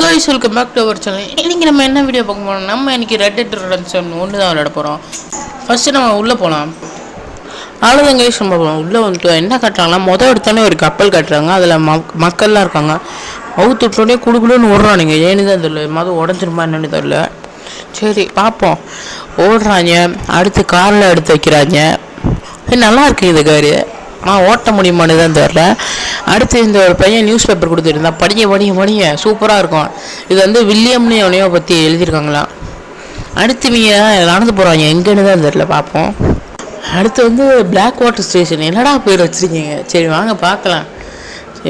Guys welcome back to our channel இன்னைக்கு நம்ம என்ன வீடியோ பார்க்க போறோம் நம்ம இன்னைக்கு ரெட் டெட் ரெடெம்ப்ஷன் 1 தான் விளையாட போறோம் ஃபர்ஸ்ட் நம்ம உள்ள போலாம் ஆளுங்க गाइस நம்ம உள்ள வந்து என்ன காட்றாங்கன்னா மொத எடுத்தனே ஒரு கப்பல் காட்றாங்க அதுல மக்கள்லாம் இருக்காங்க அவுத்துட்டோனே குடுகுடுன்னு ஓடுறானுங்க ஏன்னு தான் தெரியல மொத உடைஞ்சிருமா என்னன்னு தெரியல சரி பாப்போம் ஓடுறாங்க அடுத்து கார்ல எடுத்து வைக்கறாங்க நல்லா இருக்கு இது கார் ஓட்ட முடியுமான்னு தான் தெரியல அடுத்து இந்த ஒரு பையன் நியூஸ் பேப்பர் கொடுத்துருந்தா படிங்க சூப்பராக இருக்கும் இது வந்து வில்லியம்னு அவனையோ பற்றி எழுதியிருக்காங்களா அடுத்து இவங்க நடந்து போகிறாங்க எங்கன்னு தான் தெரியல பார்ப்போம் அடுத்து வந்து பிளாக் வாட்டர் ஸ்டேஷன் என்னடா பேர் வச்சுருக்கீங்க சரி வாங்க பார்க்கலாம்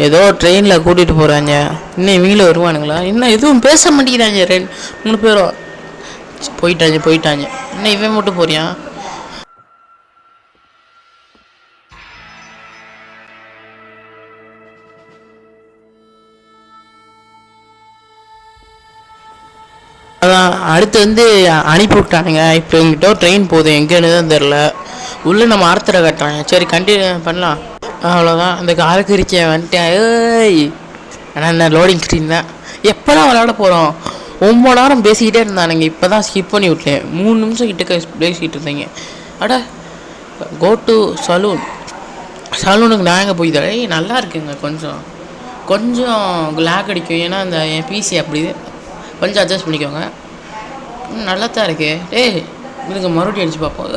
ஏதோ ட்ரெயினில் கூட்டிகிட்டு போகிறாங்க இன்னும் இவங்களும் வருவானுங்களா இன்னும் எதுவும் பேச மாட்டேங்கிறாங்க 3 பேரும் போயிட்டாங்க இன்னும் இவன் மட்டும் போறியான் அதான் அடுத்து வந்து அனுப்பி விட்டானுங்க இப்போ எங்கிட்ட ட்ரெயின் போகுது எங்கேன்னு தான் தெரில உள்ளே நம்ம ஆர்த்தரை கட்டுறாங்க சரி கண்டினியூ பண்ணலாம் அவ்வளோதான் அந்த காரக்கரிக்க வந்துட்டேன் ஏய் ஆனால் என்ன லோடிங் ஸ்க்ரீன் தான் எப்போ தான் விளையாட போகிறோம் 9 நேரம் பேசிக்கிட்டே இருந்தானுங்க இப்போ தான் ஸ்கிப் பண்ணி விட்டேன் 3 நிமிஷம் கிட்ட பேசிக்கிட்டு இருந்தீங்க அட கோ டு சலூனுக்கு நான் எங்கே போய் தரேன் நல்லா இருக்குங்க கொஞ்சம் லேக் அடிக்கும் ஏன்னா அந்த என் பிசி அப்படி கொஞ்சம் அட்ஜஸ்ட் பண்ணிக்கோங்க நல்லா தான் இருக்கு இதுங்க மறுபடியும் அடிச்சு பார்ப்போம்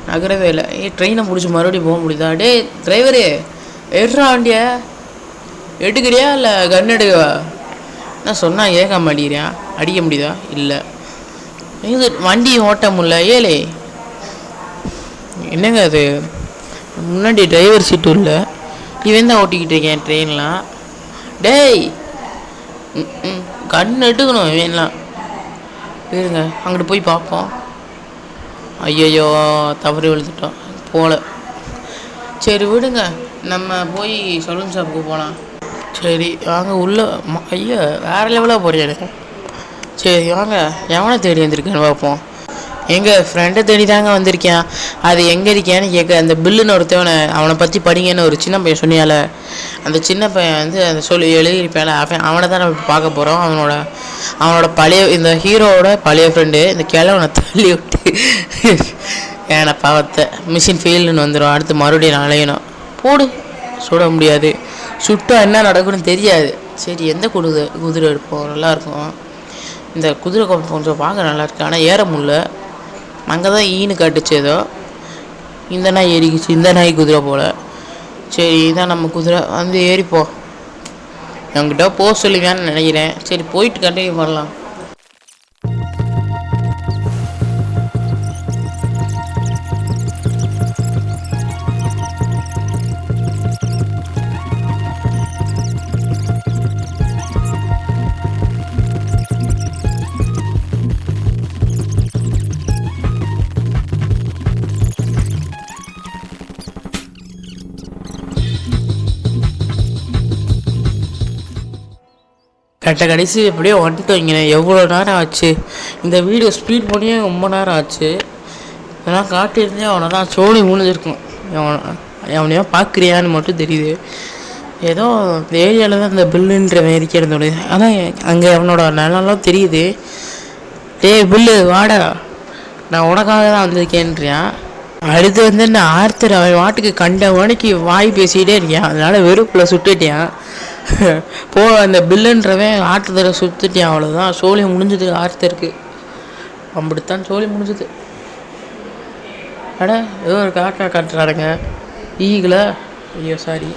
நகரவே இல்லை ட்ரெயினை பிடிச்சி மறுபடியும் போக முடியுதா டிரைவரு எடுறா வண்டிய எடுக்கிறியா இல்லை கன் எடுக்கவா நான் சொன்னால் கேட்க மாட்டேங்கிறியா அடிக்க முடியுதா இல்லை இது வண்டி ஓட்ட முடியல ஏலே என்னங்க அது முன்னாடி டிரைவர் சீட்டும் இல்லை இவன் தான் ஓட்டிக்கிட்டு இருக்கேன் ட்ரெயின்லாம் கண் எடுக்கணும் வேணலாம் இருங்க அங்கிட்டு போய் பார்ப்போம் ஐயோ தவறி விழுந்துட்டோம் போகல சரி விடுங்க நம்ம போய் சலூன் ஷாப்புக்கு போகலாம் சரி வாங்க உள்ளே ஐயோ வேறு லெவலாக போகிறேன் சரி வாங்க எவனை தேடி வந்திருக்கேன்னு பார்ப்போம் எங்கள் ஃப்ரெண்டை தேடி தாங்க வந்திருக்கேன் அது எங்கே இருக்கேன்னு கேட்க அந்த பில்லுன்னு ஒருத்தவனை அவனை பற்றி படிங்கன்னு ஒரு சின்ன பையன் சொன்னியால அந்த சின்ன பையன் வந்து அந்த சொல்லி எழுதியிருப்பேன் அவனை தான் நம்ம பார்க்க போகிறோம் அவனோட பழைய இந்த ஹீரோவோட பழைய ஃப்ரெண்டு இந்த கிழவனை தள்ளி விட்டு ஏன்னா பாவத்தை மிஷின் ஃபெயில்னு வந்துடும் அடுத்து மறுபடியும் அலையணும் போடு சுட முடியாது சுட்டா என்ன நடக்குன்னு தெரியாது சரி எந்த குதிரை எடுப்போம் நல்லாயிருக்கும் இந்த குதிரை கொஞ்சம் பார்க்க நல்லாயிருக்கு ஆனால் ஏற முடியல அங்கே தான் ஈனு காட்டுச்சு ஏதோ இந்த நாய் ஏறிக்குச்சு இந்த நாய் குதிரை போல் சரி இதான் நம்ம குதிரை வந்து ஏறிப்போம் என்கிட்ட போக சொல்லுவேன்னு நினைக்கிறேன் சரி போயிட்டு கண்டினியூ பண்ணலாம் கடைசி எப்படியோ வந்துட்டு வைங்களேன் எவ்வளோ நேரம் ஆச்சு இந்த வீடியோ ஸ்பீட் பண்ணியே ரொம்ப நேரம் ஆச்சு இதெல்லாம் காட்டியிருந்தே அவனை தான் சோழி முடிஞ்சிருக்கும் அவனையோ பார்க்குறியான்னு மட்டும் தெரியுது ஏதோ இந்த ஏரியாவில் தான் இந்த பில்லுன்ற இருக்கிறதோட அதான் அங்கே அவனோட நிலம்லாம் தெரியுது பில்லு வாடா நான் உனக்காக தான் வந்திருக்கேன்றியான் அடுத்து வந்து இந்த ஆர்த்தர் அவன் வாட்டுக்கு கண்ட உனக்கு வாய் பேசிக்கிட்டே இருக்கான் அதனால் வெறுப்பில் சுட்டுட்டியான் அந்த பில்லுன்றவன் ஆர்த்தரை சுற்றுட்டியான் அவ்வளோதான் சோழி முடிஞ்சுது ஆர்த்தருக்கு அப்படித்தான் சோழி முடிஞ்சுது ஏதோ ஒரு காக்கா காட்டுறாருங்க ஈகில் ஐயோ சாரி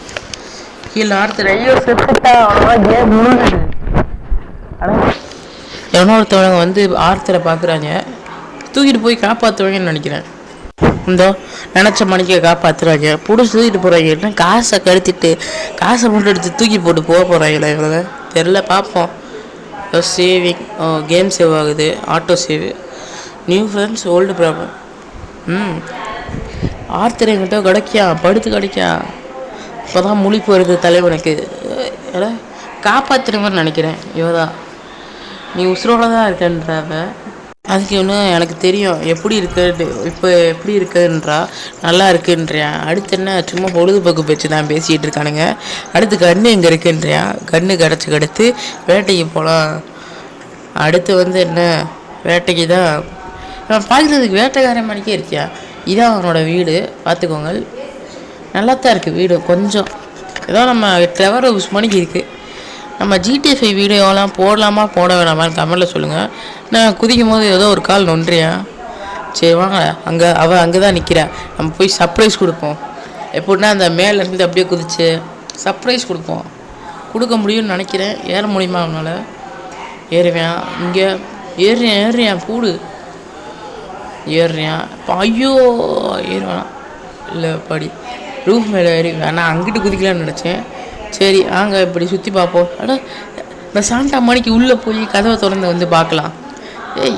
கீழே ஆர்த்தர் ஐயோ செத்துட்டா அவ்வளோதான் கேம் முடிஞ்சுது எவனோ ஒருத்தவங்க வந்து ஆர்த்தரை பார்க்குறாங்க தூக்கிட்டு போய் காப்பாற்றுவாங்கன்னு நினைக்கிறேன் இந்தோ நினச்ச மணிக்கு காப்பாற்றுறாங்க பிடிச்சி தூக்கிட்டு போகிறாங்க என்ன காசை கழுத்திட்டு காசை மட்டும் எடுத்து தூக்கி போட்டு போகிறாங்களே இவ்வளோ தெரில பார்ப்போம் சேவிங் கேம் சேவ் ஆகுது auto save new friends old problem author என்கிட்ட படுத்து இப்போ தான் முழிப்பு வருது தலைவனுக்கு காப்பாற்றுற மாதிரி நினைக்கிறேன் யோதா நீ உசுரோட தான் இருக்கேன்றாங்க அதுக்கு இன்னும் எனக்கு தெரியும் எப்படி இருக்குன்னு. இப்போ எப்படி இருக்குன்றா, நல்லா இருக்குன்றியா. அடுத்து என்ன சும்மா பொழுதுபோக்கு பேச்சு தான் பேசிகிட்டு இருக்கானுங்க. அடுத்து கன்று எங்கே இருக்குன்றியா, கன்று கிடச்சி வேட்டைக்கு போகலாம். அடுத்து வந்து என்ன, வேட்டைக்கு தான் பார்க்குறதுக்கு வேட்டைக்காரன் மணிக்கே இருக்கியா. இதான் அவனோட வீடு, பார்த்துக்கோங்க. நல்லா தான் இருக்குது வீடு. கொஞ்சம் ஏதோ நம்ம ட்ரெவர் ஹவுஸ் மணிக்கு இருக்குது. நம்ம ஜிடிஎஃப்ஐ வீடியோலாம் போடலாமா போட வேணாமான்னு கமெண்ட்டில் சொல்லுங்கள். நான் குதிக்கும் போது ஏதோ ஒரு கால் நொன்றியா. சரி வாங்க, அவள் அங்கே தான் நிற்கிறா. நம்ம போய் சர்ப்ரைஸ் கொடுப்போம். எப்படின்னா அந்த மேலேருந்து அப்படியே குதிச்சு சர்ப்ரைஸ் கொடுப்போம். கொடுக்க முடியும்னு நினைக்கிறேன். ஏற முடியுமா அவனால்? ஏறுவேன். இங்கே ஏறுறேன் கூடு ஏறுறேன். ஐயோ ஏறுவேணாம் இல்லை படி ரூஃப் மேலே ஏறிவேன். நான் அங்கிட்டு குதிக்கலான்னு நினச்சேன். சரி அங்கே இப்படி சுற்றி பார்ப்போம். ஆனால் இந்த சாண்டா மணிக்கு உள்ளே போய் கதவை திறந்து வந்து பார்க்கலாம். ஏய்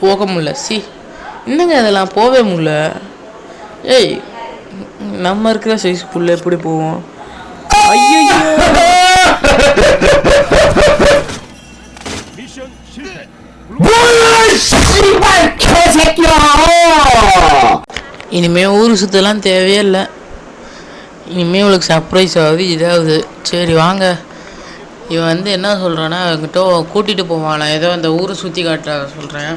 போக முடில. என்னங்க அதெல்லாம் போவே முடில. ஏய் நம்ம இருக்கிற சைஸ்க்குள்ளே எப்படி போவோம்? ஐயோ இனிமே ஊர் சுத்தலாம் தேவையே இல்லை. இனிமேல் இவளுக்கு சர்ப்ரைஸ் ஆகுது இதாவது. சரி வாங்க. இவன் வந்து என்ன சொல்கிறான்னா அவங்ககிட்ட கூட்டிகிட்டு போவான். ஏதோ அந்த ஊரை சுற்றி காட்டுறா சொல்கிறேன்.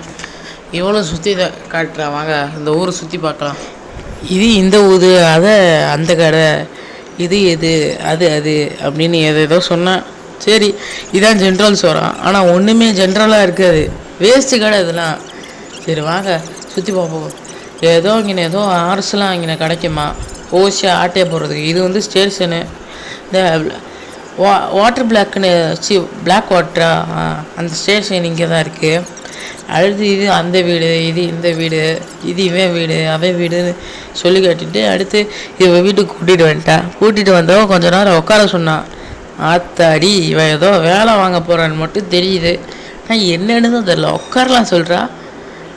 இவளும் சுற்றி காட்டுறா. வாங்க இந்த ஊரை சுற்றி பார்க்கலாம். இது இந்த ஊது, அதை அந்த கடை, இது எது அது அப்படின்னு ஏதோ சொன்னான். சரி இதான் ஜென்ரல்ஸ் வரான். ஆனால் ஒன்றுமே ஜென்ரலாக இருக்காது, வேஸ்ட்டு கடை இதெல்லாம். சரி வாங்க சுற்றி பார்ப்போம். ஏதோ இங்கே ஏதோ ஆர்ஸ்லாம் இங்கே கிடைக்குமா ஓசியா ஆட்டையை போடுறதுக்கு. இது வந்து ஸ்டேஷனு. இந்த வாட்டர் பிளாக்குன்னு பிளாக் வாட்டரா, அந்த ஸ்டேஷன் இங்கே தான் இருக்குது. அடுத்து இது அந்த வீடு, இது இந்த வீடு, இது இவன் வீடு அவன் வீடுன்னு சொல்லி காட்டிட்டு அடுத்து இவன் வீட்டுக்கு கூட்டிகிட்டு வந்தவன் கொஞ்ச நேரம் உட்கார சொன்னான். ஆத்தாடி இவன் ஏதோ வேலை வாங்க போகிறான்னு மட்டும் தெரியுது. ஆனால் என்னன்னு தான் தெரியல. உட்காரலாம் சொல்கிறா.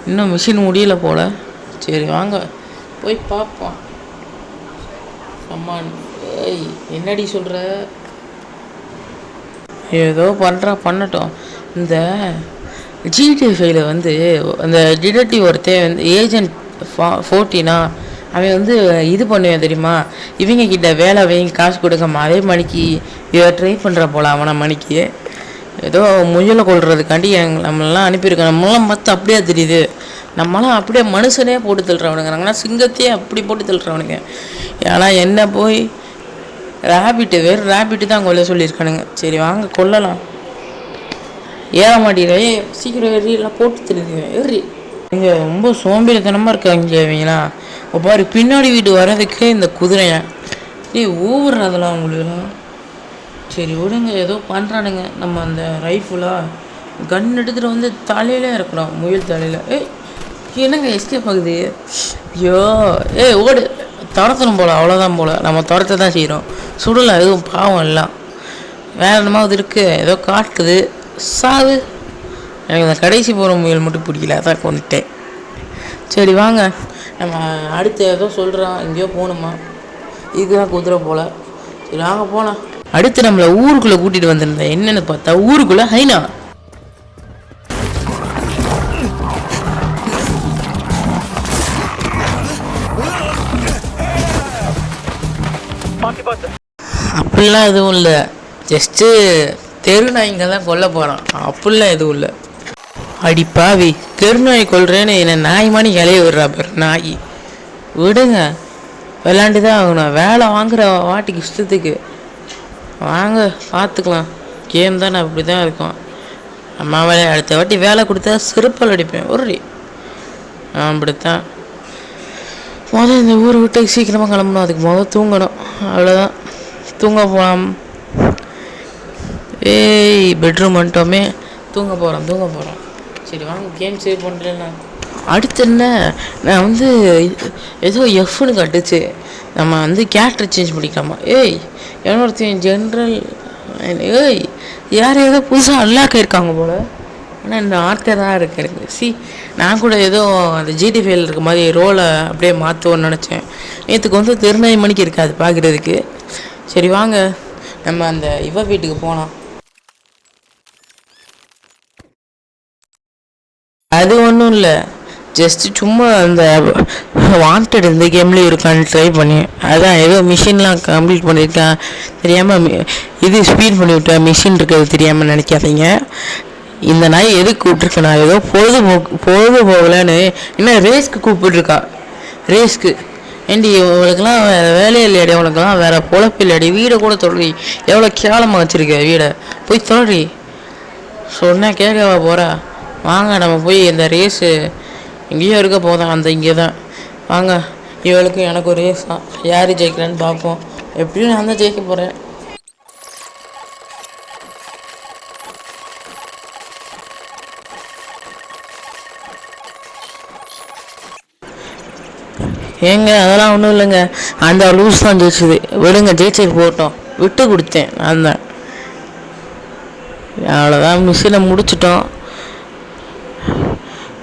இன்னும் மிஷின் முடியல போல். சரி வாங்க போய் பார்ப்போம். அம்மான் ஏய் என்னடி சொல்கிற? ஏதோ பண்ணட்டும். இந்த ஜிடிஎஃப்ஐயில் வந்து அந்த டிடெக்டிவ் ஒருத்தன் வந்து ஏஜென்ட் 14 அவன் வந்து இது பண்ணுவேன் தெரியுமா, இவங்க கிட்ட வேலை வைங்க காசு கொடுக்காம. அதே மணிக்கு இவ ட்ரை பண்ணுற போல் அவனை மணிக்கு ஏதோ முயலை கொள்றதுக்காண்டி நம்மளாம் அனுப்பியிருக்கோம். நம்மளாம் பார்த்து அப்படியே தெரியுது. நம்மளாம் அப்படியே மனுஷனே போட்டு தள்ளுறவனுங்க. நாங்களாம் சிங்கத்தையே அப்படி போட்டு தள்ளுறவனுங்க. ஏன்னா என்ன போய் வேறு ரேபிட்டு தான் கொல்ல சொல்லியிருக்கானுங்க. சரி வாங்க கொல்லலாம். ஏற மாட்டேங்கிறே சீக்கிரம் ஏறி எல்லாம் போட்டு தெரியுதுங்க. ஏறி இங்கே ரொம்ப சோம்பேறித்தனமாக இருக்காங்க இவங்களாம். பாரு பின்னாடி வீட்டு வர்றதுக்கே இந்த குதிரையை ஊவுறதெல்லாம் அவங்களுக்குலாம். சரி விடுங்க ஏதோ பண்ணுறானுங்க. நம்ம அந்த ரைஃபிளாக கன் எடுத்துகிட்டு வந்து தலையிலே இருக்கணும், முயல் தலையில். என்னங்க எஸ்கேப் ஆகுது? ஐயோ ஓடு துரத்தணும் போல். அவ்வளோதான் போல். நம்ம துரத்த தான் செய்கிறோம். சுடலாம் எதுவும் பாவம் எல்லாம். வேறு என்னமாவது இருக்குது ஏதோ காட்டுது. சாவு. எனக்கு அந்த கடைசி போகிற முயல் மட்டும் பிடிக்கல, அதான் கொண்டுட்டேன். சரி வாங்க நம்ம அடுத்து ஏதோ சொல்கிறான். எங்கேயோ போகணுமா, இதுதான் குதிரை போல். சரி வாங்க போகலாம். அடுத்து நம்மளை ஊருக்குள்ளே கூட்டிகிட்டு வந்திருந்தேன். என்னென்னு பார்த்தா ஊருக்குள்ளே ஹைனா. அப்படிலாம் எதுவும் இல்லை, ஜஸ்ட்டு தெரு நாய்ங்க தான் கொல்ல போகிறான். அப்படிலாம் எதுவும் இல்லை. அடி பாவி, தெரு நாய் கொல்றேன்னு என்னை நாய் மணி இலைய விடுறா பேர் நாய். விடுங்க விளாண்டு தான் ஆகணும். வேலை வாங்குற வாட்டிக்கு இஷ்டத்துக்கு வாங்க பார்த்துக்கலாம். கேம் தானே அப்படி தான் இருக்கும். அம்மா வேலை அடுத்த வாட்டி வேலை கொடுத்தா சிறப்பால் அடிப்பேன். ஒரு அப்படித்தான். இந்த ஊரை விட்டு சீக்கிரமாக கிளம்பணும். அதுக்கு தூங்கணும். அவ்வளோதான், தூங்க போகலாம். பெட்ரூம் வந்துட்டோமே, தூங்க போகிறோம். சரி வாங்க கேம் சேவ் பண்ணுறேன். அடுத்து என்ன, நான் வந்து ஏதோ எஃப்னு கட்டுச்சு. நம்ம வந்து கேரக்டர் சேஞ்ச் பண்ணிக்கலாமா? என்னொருத்தையும் ஜென்ரல் யார் ஏதோ புதுசாக அல்லாக்க இருக்காங்க போல். ஆனால் இந்த ஆர்க்கர் தான் இருக்கு எனக்கு. நான் கூட ஏதோ அந்த ஜிடிஃபைல இருக்க மாதிரி ரோலை அப்படியே மாற்றுவோன்னு நினச்சேன். நேற்றுக்கு வந்து திருநாய் மணிக்கு இருக்காது பார்க்குறதுக்கு. சரி வாங்க நம்ம அந்த வீட்டுக்கு போகலாம். அது ஒன்றும் இல்லை, ஜஸ்ட்டு சும்மா அந்த வாண்டட் இந்த கேம்லேயும் இருக்கான்னு ட்ரை பண்ணி, அதான் ஏதோ மிஷின்லாம் கம்ப்ளீட் பண்ணியிருக்கேன் தெரியாமல், இது ஸ்பீட் பண்ணி விட்டேன், மிஷின் இருக்கிறது தெரியாமல் நினைக்காதீங்க. இந்த நாய் எதுக்கு கூப்பிட்ருக்கு, நான் ஏதோ பொழுதுபோகலன்னு என்ன ரேஸ்க்கு கூப்பிட்டுருக்கா, ரேஸ்க்கு. ஏண்டி இவங்களுக்குலாம் வேறு வேலையே இல்லையாடி, அவனுக்குலாம் வேறு பொழப்பு இல்லையாடி, வீடை கூட தொல்றி, எவ்வளோ கேவலமாக வச்சுருக்க வீடை, போய் தொல்றி. சொன்னால் கேட்கவா போகிறா, வாங்க நம்ம போய் இந்த ரேஸு எங்கேயோ இருக்க போதான், அந்த இங்கே தான் வாங்க. இவளுக்கும் எனக்கு ஒரு ரேஸ் தான், யார் ஜெயிக்கிறேன்னு பார்ப்போம். எப்படியும் நான் தான் ஜெயிக்க போகிறேன். ஏங்க அதெல்லாம் ஒன்றும் இல்லைங்க, அந்த லூஸ் தான் ஜெயிச்சுது, விடுங்க, ஜெயிச்சுக்கு போட்டோம், விட்டு கொடுத்தேன் நான் தான். அவ்வளோதான், மிஷினை முடிச்சிட்டோம்.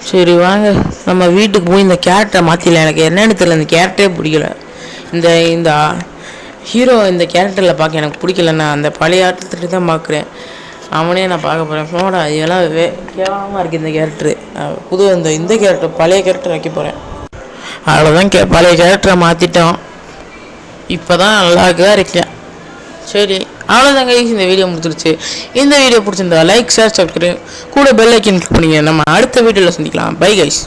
சரி வாங்க நம்ம வீட்டுக்கு போய் இந்த கேரக்டரை மாற்றிடலாம். எனக்கு என்னென்னு தெரியல, இந்த கேரக்டரே பிடிக்கல. இந்த இந்த ஹீரோ இந்த கேரக்டரில் பார்க்க எனக்கு பிடிக்கல. நான் அந்த பழைய ஆட்டத்துட்டு தான் பார்க்குறேன், அவனே நான் பார்க்க போகிறேன். போடா இதெல்லாம் கேவலமாக இருக்குது இந்த கேரக்டரு. புது இந்த கேரக்டர் பழைய கேரக்டர் வைக்க போகிறேன். அவ்வளோதான், பழைய கேரக்டரை மாற்றிட்டோம், இப்போ தான் நல்லா தான் இருக்கேன். சரி அவ்வளோதாங்க, இந்த வீடியோ முடிச்சிருச்சு. இந்த வீடியோ பிடிச்சிருந்தா லைக், ஷேர், சப்ஸ்கிரைப், கூட பெல் ஐக்கன் கிளிக் பண்ணிங்க. நம்ம அடுத்த வீடியோவில் சந்திக்கலாம். Bye guys.